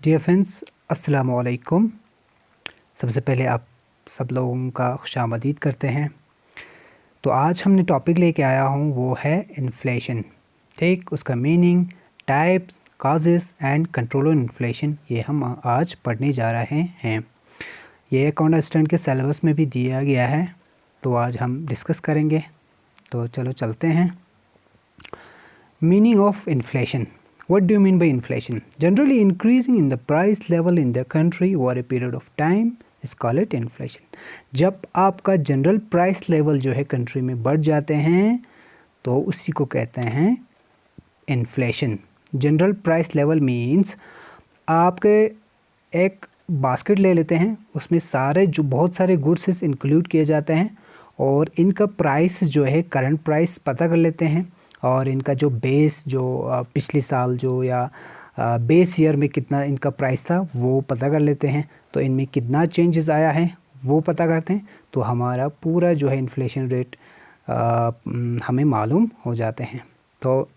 Dear friends, अस्सलाम वालेकुम। सबसे पहले आप सब लोगों का खुशामदीद करते हैं। तो आज हमने टॉपिक लेके आया हूँ वो है इन्फ्लेशन। ठीक, उसका meaning, types, causes and control of inflation, ये हम आज पढ़ने जा रहे हैं। ये अकाउंट असिस्टेंट के सिलेबस में भी दिया गया है, तो आज हम डिस्कस करेंगे। तो चलो चलते हैं। Meaning of inflation. What do you mean by inflation? Generally increasing in the price level in the country over a period of time is called it inflation. जब आपका जनरल प्राइस लेवल जो है country में बढ़ जाते हैं तो उसी को कहते हैं inflation. General price level means आपके एक बास्केट ले लेते हैं, उसमें सारे जो बहुत सारे गुड्स इंक्लूड किए जाते हैं और इनका प्राइस जो है करंट प्राइस पता कर लेते हैं और इनका जो बेस जो पिछले साल जो या बेस ईयर में कितना इनका प्राइस था वो पता कर लेते हैं। तो इनमें कितना चेंजेस आया है वो पता करते हैं, तो हमारा पूरा जो है इन्फ्लेशन रेट हमें मालूम हो जाते हैं। तो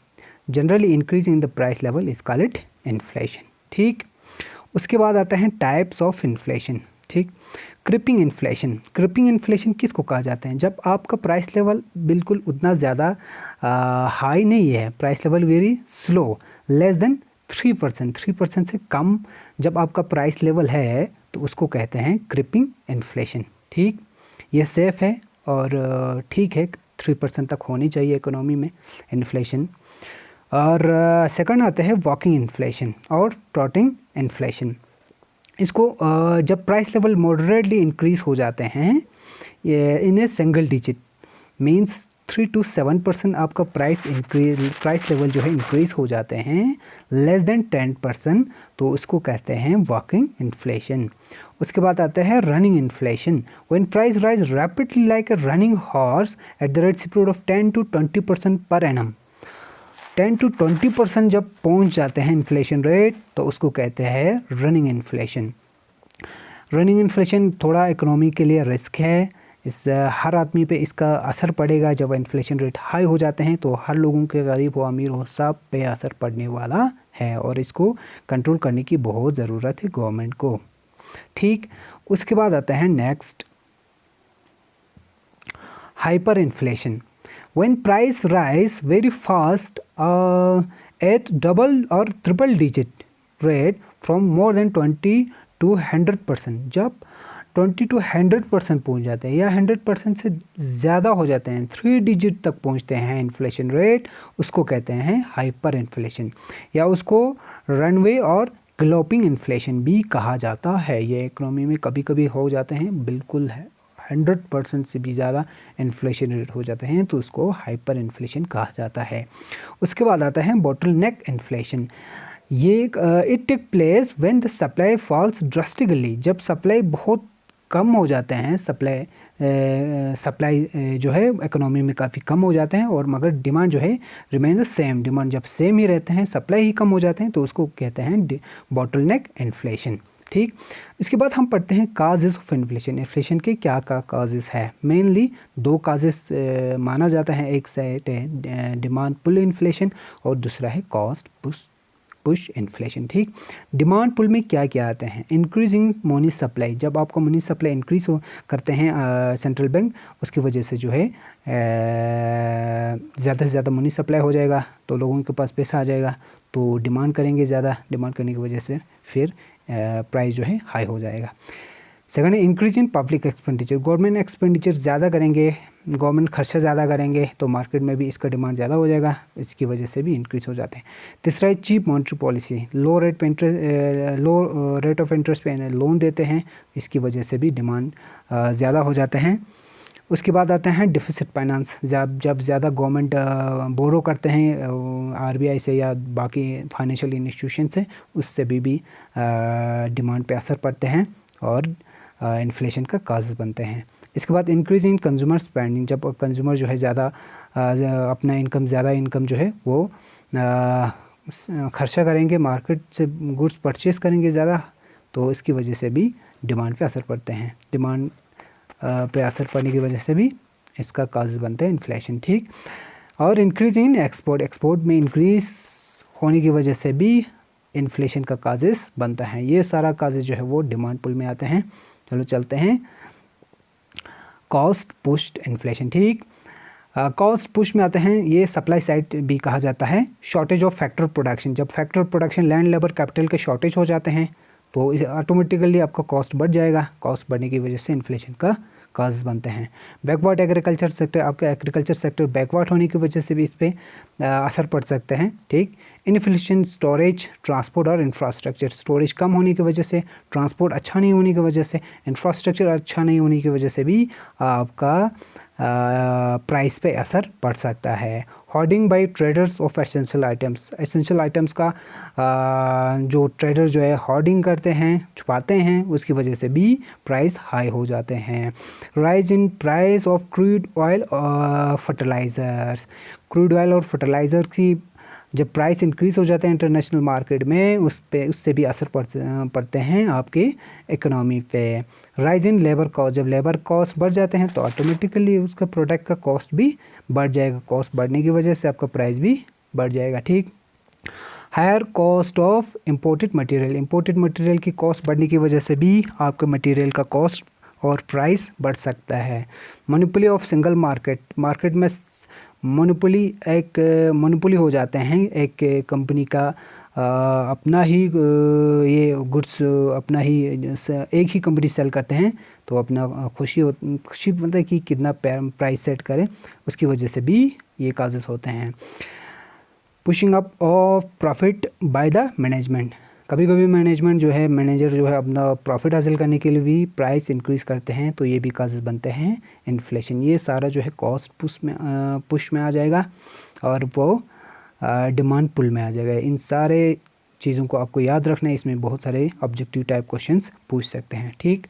generally increase in the price level is called inflation. ठीक, उसके बाद आता है टाइप्स ऑफ इन्फ्लेशन। ठीक, क्रिपिंग इन्फ्लेशन। क्रिपिंग इन्फ्लेशन किसको कहा जाता है? जब आपका प्राइस लेवल बिल्कुल उतना ज़्यादा हाई नहीं है, price level very slow, less than 3%, 3% से कम जब आपका प्राइस लेवल है तो उसको कहते हैं क्रिपिंग इन्फ्लेशन। ठीक, ये सेफ़ है और ठीक है, 3% तक होनी चाहिए इकोनॉमी में इन्फ्लेशन। और सेकंड आते हैं वॉकिंग इन्फ्लेशन और ट्रॉटिंग इन्फ्लेशन। इसको जब प्राइस लेवल मॉडरेटली इंक्रीज़ हो जाते हैं in a single digit means 3 to 7% आपका प्राइस लेवल जो है इंक्रीज़ हो जाते हैं लेस देन 10%, तो उसको कहते हैं वॉकिंग इन्फ्लेशन। उसके बाद आता है running inflation. When price rise rapidly like a running horse at the rate period of 10 to 20% per annum. 10 to 20% जब पहुंच जाते हैं इन्फ्लेशन रेट तो उसको कहते हैं रनिंग इन्फ्लेशन। रनिंग इन्फ्लेशन थोड़ा इकोनॉमी के लिए रिस्क है, इस हर आदमी पे इसका असर पड़ेगा। जब इन्फ्लेशन रेट हाई हो जाते हैं तो हर लोगों के, गरीब हो अमीर हो, सब पे असर पड़ने वाला है और इसको कंट्रोल करने की बहुत ज़रूरत है गवर्नमेंट को। ठीक, उसके बाद आता है next hyper inflation. When price rise very fast at double or triple digit rate from more than 20 to 100%, जब 20 to 100% पहुंच जाते हैं या 100% से ज़्यादा हो जाते हैं, 3 डिजिट तक पहुंचते हैं इन्फ्लेशन रेट, उसको कहते हैं हाइपर इन्फ्लेशन या उसको रनवे और ग्लोपिंग इन्फ्लेशन भी कहा जाता है। ये इकोनॉमी में कभी कभी हो जाते हैं, बिल्कुल है 100% से भी ज़्यादा इन्फ्लेशन रेट हो जाते हैं तो उसको हाइपर इन्फ्लेशन कहा जाता है। उसके बाद आता है बॉटल नेक इन्फ्लेशन। ये it take place when the supply falls drastically. जब सप्लाई बहुत कम हो जाते हैं, सप्लाई जो है इकोनॉमी में काफ़ी कम हो जाते हैं और मगर डिमांड जो है रिमेन द सेम। डिमांड जब सेम ही रहते हैं, सप्लाई ही कम हो जाते हैं, तो उसको कहते हैं बॉटल नेक इन्फ्लेशन। ठीक, इसके बाद हम पढ़ते हैं काजेस ऑफ इन्फ्लेशन। इन्फ्लेशन के क्या क्या काजेस है? मेनली 2 काजेस माना जाता है। एक सेट है डिमांड पुल इन्फ्लेशन और दूसरा है कॉस्ट पुश इन्फ्लेशन। ठीक, डिमांड पुल में क्या क्या आते हैं? Increasing money supply. जब आपका मनी सप्लाई इंक्रीज करते हैं सेंट्रल बैंक, उसकी वजह से जो है ज़्यादा से ज़्यादा मनी सप्लाई हो जाएगा तो लोगों के पास पैसा आ जाएगा, तो डिमांड करेंगे ज़्यादा, डिमांड करने की वजह से फिर प्राइस जो है हाई हो जाएगा। सेकंड है increase in public expenditure. Government expenditure ज़्यादा करेंगे, गवर्नमेंट खर्चा ज़्यादा करेंगे तो मार्केट में भी इसका डिमांड ज़्यादा हो जाएगा, इसकी वजह से भी इंक्रीज हो जाते हैं। तीसरा है cheap monetary policy. Low rate of interest पे लोन देते हैं, इसकी वजह से भी डिमांड ज़्यादा हो जाते हैं। उसके बाद आते हैं डिफिसिट फाइनेंस। जब ज़्यादा गवर्नमेंट बोरो करते हैं आरबीआई से या बाकी फाइनेंशियल इंस्टीट्यूशन से, उससे भी डिमांड पे असर पड़ते हैं और इन्फ्लेशन का काज बनते हैं। इसके बाद इंक्रीज इन कंज्यूमर स्पेंडिंग। जब कंज्यूमर जो है ज़्यादा अपना ज़्यादा इनकम जो है वो खर्चा करेंगे, मार्केट से गुड्स परचेज़ करेंगे ज़्यादा, तो इसकी वजह से भी डिमांड पे असर पड़ते हैं। डिमांड पे असर पड़ने की वजह से भी इसका काज बनते हैं इन्फ्लेशन। ठीक, और इंक्रीज इन एक्सपोर्ट। एक्सपोर्ट में इंक्रीज होने की वजह से भी इन्फ्लेशन का काजेस बनता है। ये सारा काजेस जो है वो डिमांड पुल में आते हैं। चलो चलते हैं कॉस्ट पुश्ड इन्फ्लेशन। ठीक, कॉस्ट पुश में आते हैं, ये सप्लाई साइड भी कहा जाता है। शॉर्टेज ऑफ फैक्टर प्रोडक्शन, जब factor production land labour capital के शॉर्टेज हो जाते हैं तो ऑटोमेटिकली आपका कॉस्ट बढ़ जाएगा। कॉस्ट बढ़ने की वजह से इन्फ्लेशन का काज बनते हैं। बैकवर्ड एग्रीकल्चर सेक्टर, आपका एग्रीकल्चर सेक्टर बैकवर्ड होने की वजह से भी इस पर असर पड़ सकते हैं। ठीक, इनफिशिएंट स्टोरेज, ट्रांसपोर्ट और इंफ्रास्ट्रक्चर, स्टोरेज कम होने की वजह से, ट्रांसपोर्ट अच्छा नहीं होने की वजह से, इंफ्रास्ट्रक्चर अच्छा नहीं होने की वजह से भी आपका प्राइस पे असर पड़ सकता है। Hoarding by traders of essential items, essential items का जो ट्रेडर जो है होर्डिंग करते हैं, छुपाते हैं, उसकी वजह से भी प्राइस हाई हो जाते हैं। Rise in price of crude oil fertilisers, crude oil और फर्टिलाइज़र की जब प्राइस इंक्रीज़ हो जाते हैं इंटरनेशनल मार्केट में, उससे भी असर पड़ते हैं आपके इकोनॉमी पे। राइज इन लेबर कॉस्ट, जब लेबर कॉस्ट बढ़ जाते हैं तो ऑटोमेटिकली उसका प्रोडक्ट का कॉस्ट भी बढ़ जाएगा। कॉस्ट बढ़ने की वजह से आपका प्राइस भी बढ़ जाएगा। ठीक, higher cost of imported material, imported material की कॉस्ट बढ़ने की वजह से भी आपके मटेरियल का कॉस्ट और प्राइस बढ़ सकता है। Monopoly of single market, market में मोनोपोली हो जाते हैं, एक कंपनी का अपना ही ये गुड्स अपना ही एक ही कंपनी सेल करते हैं तो अपना खुशी मतलब कि कितना प्राइस सेट करें, उसकी वजह से भी ये काजेस होते हैं। Pushing up of profit by the management, कभी कभी मैनेजर जो है अपना प्रॉफिट हासिल करने के लिए भी प्राइस इंक्रीज़ करते हैं, तो ये भी काजेस बनते हैं इन्फ्लेशन। ये सारा जो है कॉस्ट पुश में आ जाएगा और वो डिमांड पुल में आ जाएगा। इन सारे चीज़ों को आपको याद रखना है, इसमें बहुत सारे ऑब्जेक्टिव टाइप क्वेश्चंस पूछ सकते हैं। ठीक,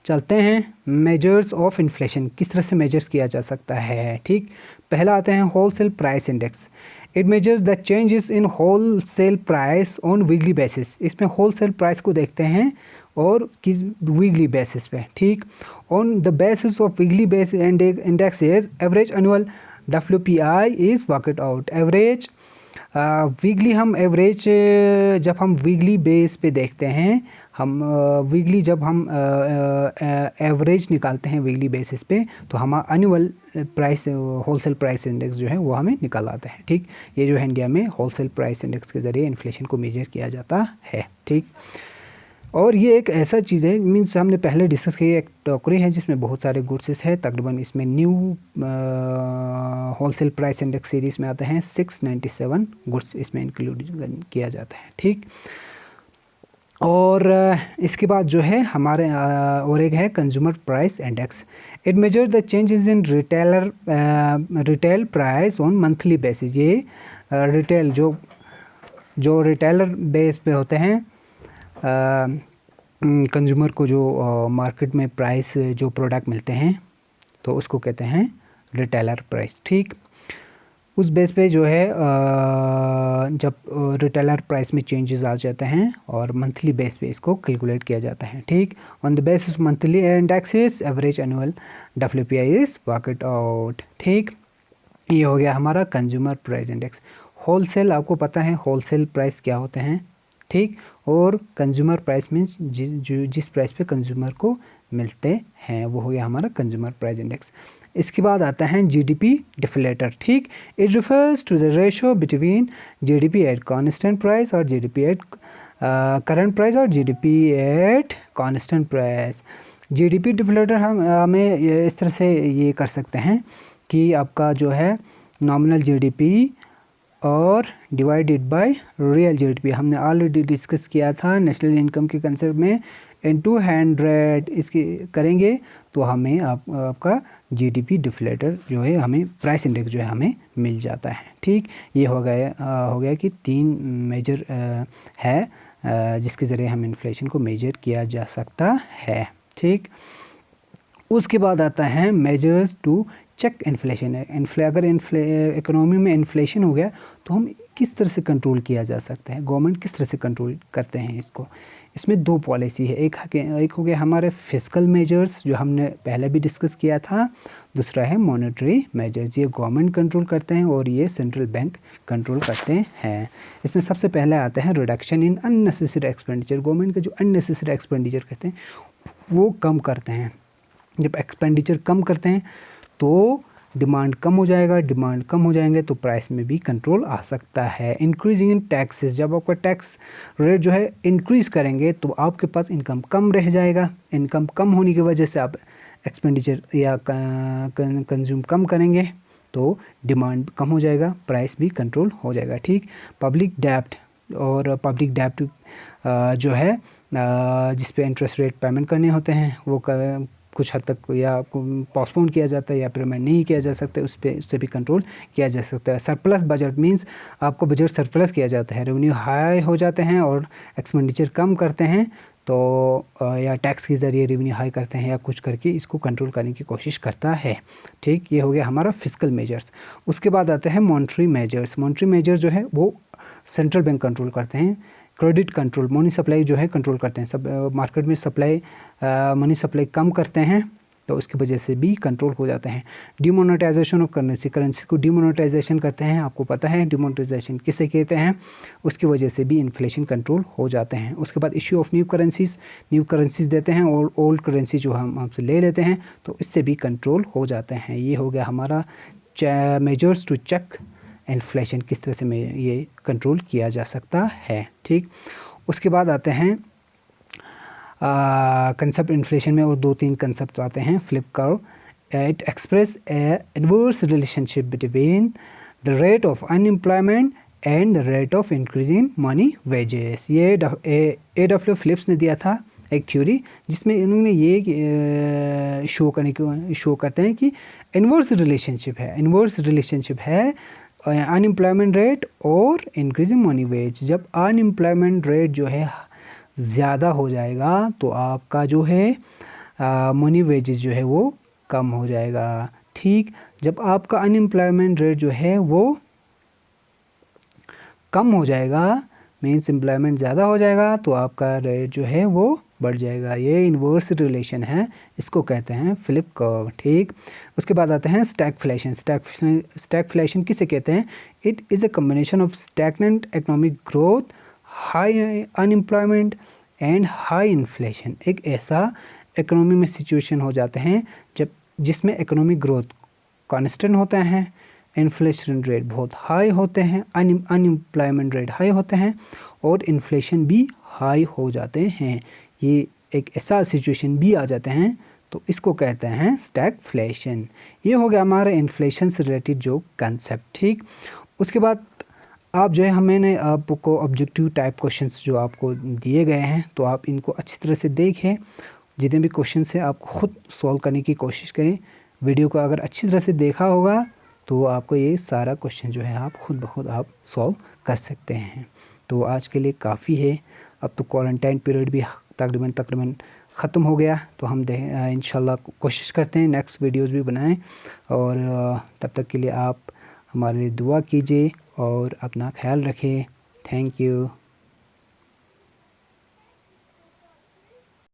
चलते हैं मेजर्स ऑफ इन्फ्लेशन, किस तरह से मेजर्स किया जा सकता है। ठीक, पहला आता है wholesale price index. It measures the changes in wholesale price on weekly basis, इसमें होलसेल प्राइस को देखते हैं और किस वीकली बेसिस पे। ठीक, on the basis of weekly base index is average annual WPI is worked out. Average weekly, हम average जब हम वीकली बेस पे देखते हैं, हम वीकली जब हम एवरेज निकालते हैं वीकली बेसिस पे, तो हम annual price wholesale price index जो है वो हमें निकल आता है। ठीक, ये जो है इंडिया में होलसेल प्राइस इंडेक्स के ज़रिए इन्फ्लेशन को मेजर किया जाता है। ठीक, और ये एक ऐसा चीज़ है, मीन्स हमने पहले डिस्कस किया, एक टोकरी है जिसमें बहुत सारे गुड्स है, तकरीबन इसमें new wholesale price index series में आते हैं 697 गुड्स इसमें इंक्लूड किया जाता है। ठीक, और इसके बाद जो है हमारे और एक है consumer price index. It measure the changes in retail price on monthly basis. ये रिटेल जो रिटेलर बेस पे होते हैं, कंज्यूमर को जो मार्केट में प्राइस जो प्रोडक्ट मिलते हैं तो उसको कहते हैं रिटेलर प्राइस। ठीक, उस बेस पे जो है जब रिटेलर प्राइस में चेंजेस आ जाते हैं और मंथली बेस पे इसको कैलकुलेट किया जाता है। ठीक, on the basis monthly indexes average annual WPI is worked out. ठीक, ये हो गया हमारा कंज्यूमर प्राइस इंडेक्स। होलसेल, आपको पता है होलसेल प्राइस क्या होते हैं। ठीक, और कंज्यूमर प्राइस मीन्स जिस प्राइस पे कंज्यूमर को मिलते हैं वो हो गया हमारा कंज्यूमर प्राइस इंडेक्स। इसके बाद आता है GDP डिफ्लेटर। ठीक, it refers to the ratio between GDP at constant price और GDP एट करंट प्राइस और GDP at constant price. GDP deflator हमें इस तरह से ये कर सकते हैं कि आपका जो है नॉमिनल GDP और डिवाइडेड बाय रियल GDP, हमने ऑलरेडी डिस्कस किया था नेशनल इनकम के कंसेप्ट में, इनटू 100 इसकी करेंगे तो हमें आपका GDP डिफ्लेटर जो है, हमें प्राइस इंडेक्स जो है हमें मिल जाता है। ठीक, ये हो गया कि 3 मेजर है जिसके ज़रिए हम इन्फ्लेशन को मेजर किया जा सकता है। ठीक, उसके बाद आता है मेजर्स टू चेक इन्फ्लेशन। अगर इकोनॉमी में इन्फ्लेशन हो गया तो हम किस तरह से कंट्रोल किया जा सकता है, गवर्नमेंट किस तरह से कंट्रोल करते हैं इसको। इसमें दो पॉलिसी है, एक हो गया हमारे फिस्कल मेजर्स जो हमने पहले भी डिस्कस किया था, दूसरा है मॉनेटरी मेजर्स, ये गवर्नमेंट कंट्रोल करते हैं और ये सेंट्रल बैंक कंट्रोल करते हैं। इसमें सबसे पहले आता है reduction in unnecessary expenditure. Government के जो अननेसेसरी एक्सपेंडिचर करते हैं वो कम करते हैं। जब एक्सपेंडिचर कम करते हैं तो डिमांड कम हो जाएगा, डिमांड कम हो जाएंगे तो प्राइस में भी कंट्रोल आ सकता है। इंक्रीजिंग इन टैक्सेस, जब आपका टैक्स रेट जो है इंक्रीज़ करेंगे तो आपके पास इनकम कम रह जाएगा, इनकम कम होने की वजह से आप एक्सपेंडिचर या कंज्यूम कम करेंगे तो डिमांड कम हो जाएगा, प्राइस भी कंट्रोल हो जाएगा। ठीक, पब्लिक डेब्ट, और पब्लिक डेब्ट जो है जिस पे इंटरेस्ट रेट पेमेंट करने होते हैं वो कुछ हद तक या पोस्टपोन किया जाता है या पेमेंट नहीं किया जा सकता है, उससे भी कंट्रोल किया जा सकता है। सरप्लस बजट मींस आपको बजट सरप्लस किया जाता है, रेवेन्यू हाई हो जाते हैं और एक्सपेंडिचर कम करते हैं तो या टैक्स के ज़रिए रेवेन्यू हाई करते हैं या कुछ करके इसको कंट्रोल करने की कोशिश करता है। ठीक, ये हो गया हमारा फिस्कल मेजर्स। उसके बाद आते हैं मॉनेटरी मेजर्स। मॉनेटरी मेजर्स जो है वो सेंट्रल बैंक कंट्रोल करते हैं। क्रेडिट कंट्रोल, मनी सप्लाई जो है कंट्रोल करते हैं, सब मार्केट में सप्लाई मनी सप्लाई कम करते हैं तो उसकी वजह से भी कंट्रोल हो जाते हैं। डिमोनेटाइजेशन ऑफ करेंसी, करेंसी को डिमोनेटाइजेशन करते हैं, आपको पता है डिमोनेटाइजेशन किसे कहते हैं, उसकी वजह से भी इन्फ्लेशन कंट्रोल हो जाते हैं। उसके बाद इश्यू ऑफ न्यू करेंसीज देते हैं और ओल्ड करेंसी जो हम आपसे ले लेते हैं तो इससे भी कंट्रोल हो जाते हैं। ये हो गया हमारा मेजर्स टू चेक इन्फ्लेशन, किस तरह से ये कंट्रोल किया जा सकता है। ठीक, उसके बाद आते हैं कंसेप्ट इन्फ्लेशन में और 2-3 कंसेप्ट आते हैं। Flip curve, it express A inverse relationship between the rate of unemployment and the rate of increasing money wages. ये A.W. फिलिप्स ने दिया था एक थ्योरी जिसमें इन्होंने ये शो करते हैं कि इनवर्स रिलेशनशिप है अनएम्प्लॉयमेंट रेट और इंक्रीजिंग मनी वेज। जब अनएम्प्लॉयमेंट रेट जो है ज़्यादा हो जाएगा तो आपका जो है मनी वेजेस जो है वो कम हो जाएगा। ठीक, जब आपका अनएम्प्लॉयमेंट रेट जो है वो कम हो जाएगा मीन्स एम्प्लॉयमेंट ज़्यादा हो जाएगा तो आपका रेट जो है वो बढ़ जाएगा। ये इन्वर्स रिलेशन है, इसको कहते हैं फ्लिप कर्व। ठीक, उसके बाद आते हैं स्टैगफ्लेशन। स्टैगफ्लेशन किसे कहते हैं? It is a combination of stagnant economic growth, high unemployment and high inflation. एक ऐसा इकोनॉमी में सिचुएशन हो जाते हैं जिसमें इकोनॉमिक ग्रोथ कांस्टेंट होते हैं, इन्फ्लेशन रेट बहुत हाई होते हैं, अनएम्प्लॉयमेंट रेट हाई होते हैं और इन्फ्लेशन भी हाई हो जाते हैं। ये एक ऐसा सिचुएशन भी आ जाते हैं तो इसको कहते हैं स्टैगफ्लेशन। ये हो गया हमारा इन्फ्लेशन से रिलेटेड जो कंसेप्ट। ठीक, उसके बाद आप जो है मैंने आपको ऑब्जेक्टिव टाइप क्वेश्चंस जो आपको दिए गए हैं तो आप इनको अच्छी तरह से देखें। जितने भी क्वेश्चन है आप खुद सॉल्व करने की कोशिश करें। वीडियो को अगर अच्छी तरह से देखा होगा तो आपको ये सारा क्वेश्चन जो है आप खुद ब खुद आप सॉल्व कर सकते हैं। तो आज के लिए काफ़ी है, अब तो क्वारंटाइन पीरियड भी तकरीबन ख़त्म हो गया तो हम इंशाल्लाह कोशिश करते हैं नेक्स्ट वीडियोस भी बनाएं और तब तक के लिए आप हमारे लिए दुआ कीजिए और अपना ख्याल रखें। Thank you.